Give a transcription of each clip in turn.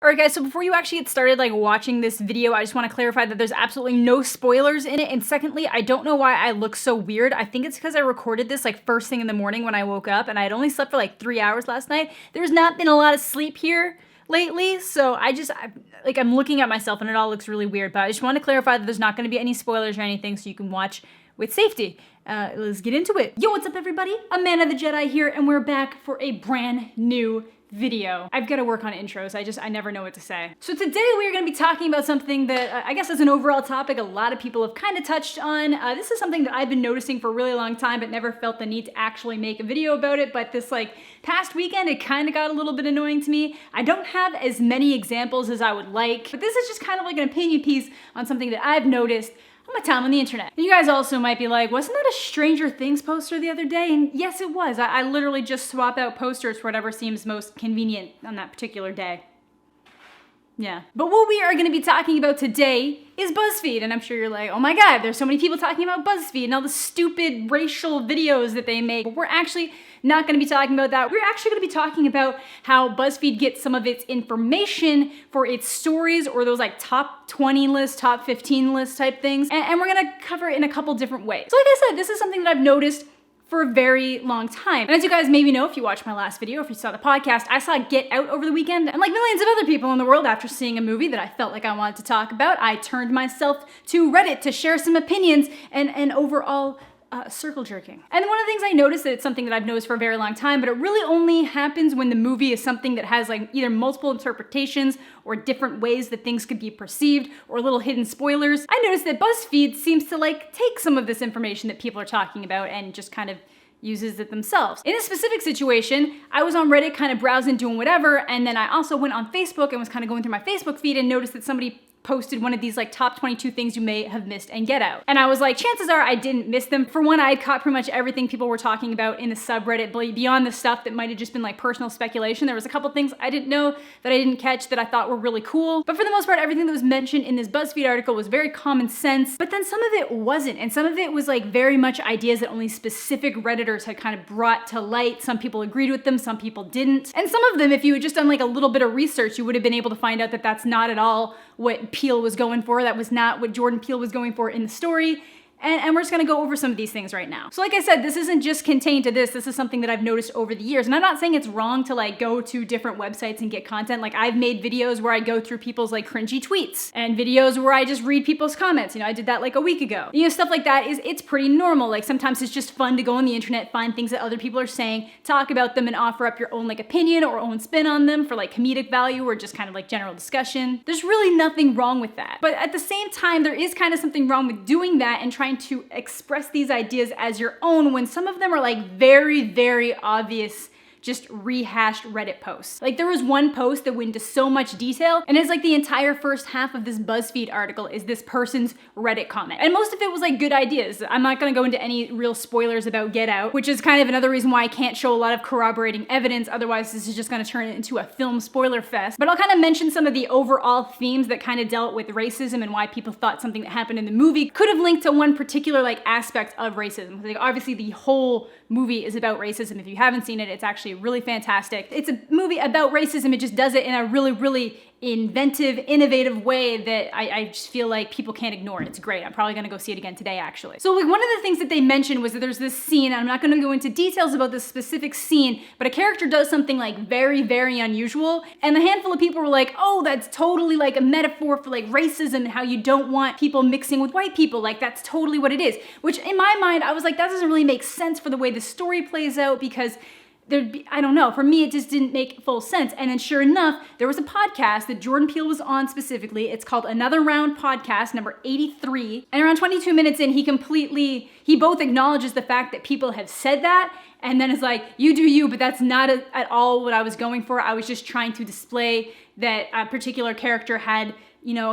Alright guys, so before you actually get started watching this video, I just want to clarify that there's absolutely no spoilers in it. And secondly, I don't know why I look so weird. I think it's because I recorded this first thing in the morning when I woke up, and I had only slept for 3 hours last night. There's not been a lot of sleep here lately, so I'm looking at myself and it all looks really weird. But I just want to clarify that there's not going to be any spoilers or anything, so you can watch with safety. Let's get into it. Yo, what's up everybody? Amanda the Jedi here, and we're back for a brand new video. I've got to work on intros. I never know what to say. So today we are going to be talking about something that I guess as an overall topic a lot of people have kind of touched on. This is something that I've been noticing for a really long time but never felt the need to actually make a video about it. But this past weekend it kind of got a little bit annoying to me. I don't have as many examples as I would like, but this is just kind of an opinion piece on something that I've noticed on my time on the internet. And you guys also might be like, wasn't that a Stranger Things poster the other day? And yes, it was. I literally just swap out posters for whatever seems most convenient on that particular day. Yeah. But what we are going to be talking about today is Buzzfeed. And I'm sure you're like, oh my God, there's so many people talking about Buzzfeed and all the stupid racial videos that they make. But we're actually not going to be talking about that. We're actually going to be talking about how Buzzfeed gets some of its information for its stories, or those top 20 lists, top 15 lists type things. And we're going to cover it in a couple different ways. So like I said, this is something that I've noticed for a very long time. And as you guys maybe know, if you watched my last video, if you saw the podcast, I saw Get Out over the weekend. And like millions of other people in the world, after seeing a movie that I felt like I wanted to talk about, I turned myself to Reddit to share some opinions and overall circle jerking. And one of the things I noticed, that it's something that I've noticed for a very long time, but it really only happens when the movie is something that has either multiple interpretations or different ways that things could be perceived, or little hidden spoilers. I noticed that Buzzfeed seems to take some of this information that people are talking about and just kind of uses it themselves. In a specific situation, I was on Reddit kind of browsing, doing whatever, and then I also went on Facebook and was kind of going through my Facebook feed and noticed that somebody posted one of these top 22 things you may have missed and Get Out. And I was like, chances are I didn't miss them. For one, I had caught pretty much everything people were talking about in the subreddit, beyond the stuff that might have just been personal speculation. There was a couple things I didn't know that I didn't catch that I thought were really cool. But for the most part, everything that was mentioned in this Buzzfeed article was very common sense, but then some of it wasn't. And some of it was very much ideas that only specific Redditors had kind of brought to light. Some people agreed with them, some people didn't. And some of them, if you had just done a little bit of research, you would have been able to find out that that's not at all what Peele was going for. That was not what Jordan Peele was going for in the story. And we're just gonna go over some of these things right now. So like I said, this isn't just contained to this. This is something that I've noticed over the years. And I'm not saying it's wrong to go to different websites and get content. I've made videos where I go through people's cringy tweets, and videos where I just read people's comments. I did that a week ago. Stuff like that it's pretty normal. Sometimes it's just fun to go on the internet, find things that other people are saying, talk about them, and offer up your own opinion or own spin on them for comedic value, or just kind of general discussion. There's really nothing wrong with that. But at the same time, there is kind of something wrong with doing that and trying to express these ideas as your own when some of them are very, very obvious, just rehashed Reddit posts. There was one post that went into so much detail, and it's the entire first half of this Buzzfeed article is this person's Reddit comment. And most of it was good ideas. I'm not gonna go into any real spoilers about Get Out, which is kind of another reason why I can't show a lot of corroborating evidence, otherwise this is just gonna turn it into a film spoiler fest. But I'll kind of mention some of the overall themes that kind of dealt with racism and why people thought something that happened in the movie could have linked to one particular aspect of racism. Obviously the whole movie is about racism. If you haven't seen it, it's actually really fantastic. It's a movie about racism. It just does it in a really, really inventive, innovative way that I just feel people can't ignore it. It's great. I'm probably gonna go see it again today, actually. So one of the things that they mentioned was that there's this scene, and I'm not gonna go into details about this specific scene, but a character does something very, very unusual, and a handful of people were like, oh, that's totally a metaphor for racism and how you don't want people mixing with white people. That's totally what it is. Which in my mind, I was that doesn't really make sense for the way the story plays out, because I don't know, for me it just didn't make full sense. And then sure enough, there was a podcast that Jordan Peele was on specifically. It's called Another Round Podcast, number 83. And around 22 minutes in, he both acknowledges the fact that people have said that, and then is you do you, but that's not at all what I was going for. I was just trying to display that a particular character had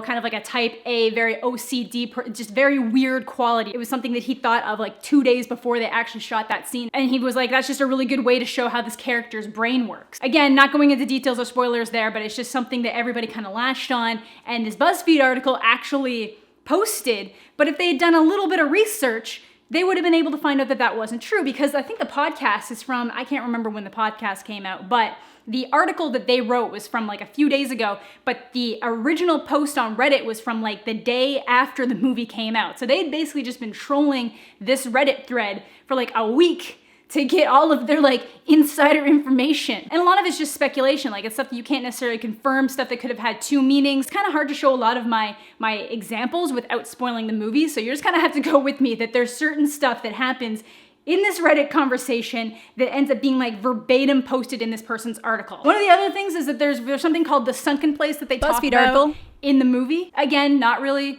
kind of a type A, very OCD, just very weird quality. It was something that he thought of 2 days before they actually shot that scene. And he was that's just a really good way to show how this character's brain works. Again, not going into details or spoilers there, but it's just something that everybody kind of lashed on. And this Buzzfeed article actually posted, but if they had done a little bit of research, they would have been able to find out that that wasn't true, because I think the podcast is from, I can't remember when the podcast came out, but the article that they wrote was from like a few days ago, but the original post on Reddit was from like the day after the movie came out. So they'd basically just been trolling this Reddit thread for like a week to get all of their like insider information. And a lot of it's just speculation, like it's stuff that you can't necessarily confirm, stuff that could have had two meanings. It's kind of hard to show a lot of my examples without spoiling the movie, so you just kind of have to go with me that there's certain stuff that happens in this Reddit conversation that ends up being like verbatim posted in this person's article. One of the other things is that there's something called the sunken place that they talk Buzzfeed about article in the movie. Again, not really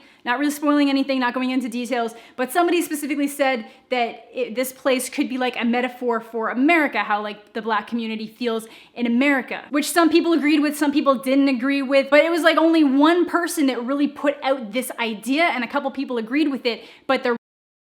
spoiling anything, not going into details, but somebody specifically said that this place could be like a metaphor for America, how like the Black community feels in America, which some people agreed with, some people didn't agree with, but it was like only one person that really put out this idea and a couple people agreed with it, but the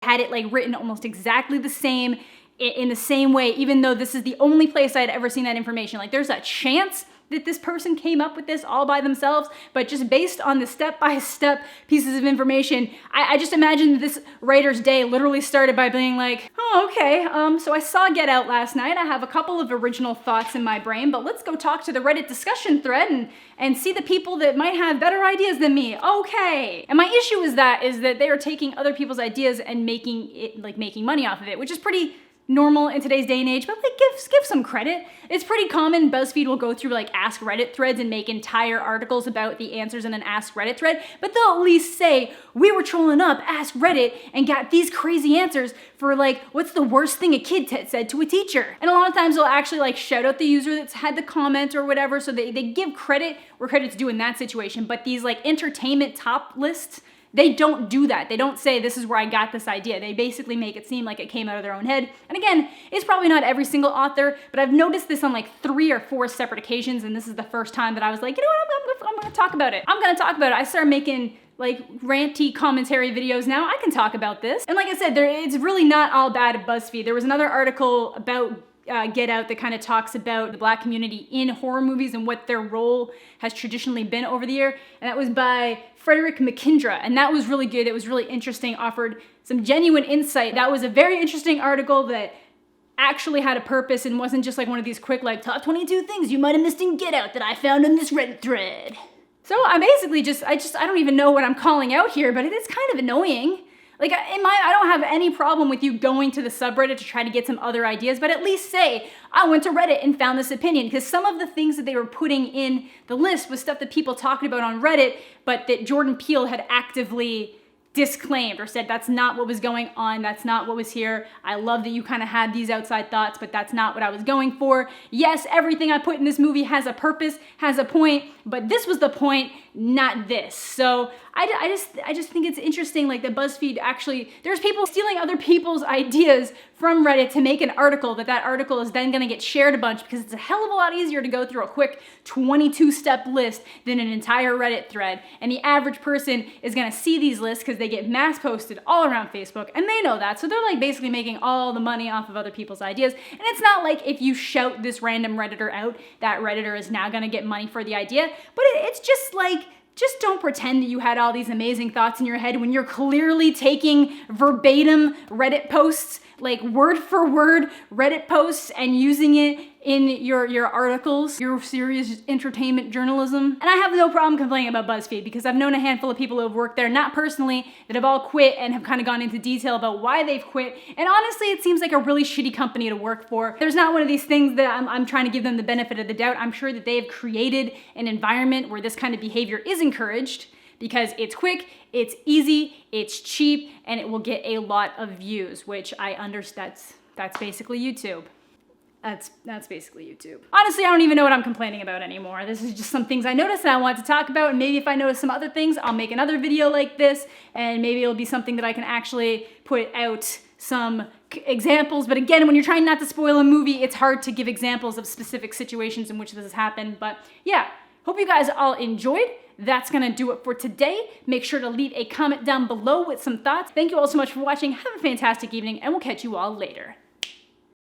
had it like written almost exactly the same, in the same way, even though this is the only place I had ever seen that information. Like there's a chance that this person came up with this all by themselves, but just based on the step-by-step pieces of information, I just imagine this writer's day literally started by being like, oh, okay, so I saw Get Out last night. I have a couple of original thoughts in my brain, but let's go talk to the Reddit discussion thread and see the people that might have better ideas than me. Okay. And my issue is that they are taking other people's ideas and making money off of it, which is pretty normal in today's day and age, but like give some credit. It's pretty common. BuzzFeed will go through like Ask Reddit threads and make entire articles about the answers in an Ask Reddit thread, but they'll at least say, we were trolling up Ask Reddit and got these crazy answers for like, what's the worst thing a kid said to a teacher? And a lot of times they'll actually like shout out the user that's had the comment or whatever, so they give credit where credit's due in that situation. But these like entertainment top lists, they don't do that. They don't say, this is where I got this idea. They basically make it seem like it came out of their own head. And again, it's probably not every single author, but I've noticed this on like 3 or 4 separate occasions, and this is the first time that I was like, you know what, I'm gonna talk about it. I'm gonna talk about it. I started making like ranty commentary videos now. I can talk about this. And like I said, it's really not all bad at BuzzFeed. There was another article about Get Out that kind of talks about the Black community in horror movies and what their role has traditionally been over the year. And that was by Frederick McKindra. And that was really good. It was really interesting, offered some genuine insight. That was a very interesting article that actually had a purpose and wasn't just like one of these quick like top 22 things you might have missed in Get Out that I found in this Reddit thread. So I basically I don't even know what I'm calling out here, but it is kind of annoying. Like, I don't have any problem with you going to the subreddit to try to get some other ideas, but at least say, I went to Reddit and found this opinion, because some of the things that they were putting in the list was stuff that people talked about on Reddit, but that Jordan Peele had actively disclaimed or said, that's not what was going on, that's not what was here. I love that you kind of had these outside thoughts, but that's not what I was going for. Yes, everything I put in this movie has a purpose, has a point, but this was the point, not this. So I just think it's interesting, like, that BuzzFeed actually, there's people stealing other people's ideas from Reddit to make an article, that article is then gonna get shared a bunch, because it's a hell of a lot easier to go through a quick 22-step list than an entire Reddit thread. And the average person is gonna see these lists because they get mass posted all around Facebook, and they know that. So they're like basically making all the money off of other people's ideas. And it's not like if you shout this random Redditor out, that Redditor is now gonna get money for the idea, but it's just like, just don't pretend that you had all these amazing thoughts in your head when you're clearly taking verbatim Reddit posts, like word for word Reddit posts, and using it in your articles, your serious entertainment journalism. And I have no problem complaining about BuzzFeed, because I've known a handful of people who have worked there, not personally, that have all quit and have kind of gone into detail about why they've quit. And honestly, it seems like a really shitty company to work for. There's not one of these things that I'm trying to give them the benefit of the doubt. I'm sure that they have created an environment where this kind of behavior is encouraged, because it's quick, it's easy, it's cheap, and it will get a lot of views, which I understand. That's basically YouTube. That's basically YouTube. Honestly, I don't even know what I'm complaining about anymore. This is just some things I noticed and I want to talk about, and maybe if I notice some other things, I'll make another video like this, and maybe it'll be something that I can actually put out some examples. But again, when you're trying not to spoil a movie, it's hard to give examples of specific situations in which this has happened. But yeah, hope you guys all enjoyed. That's gonna do it for today. Make sure to leave a comment down below with some thoughts. Thank you all so much for watching. Have a fantastic evening, and we'll catch you all later.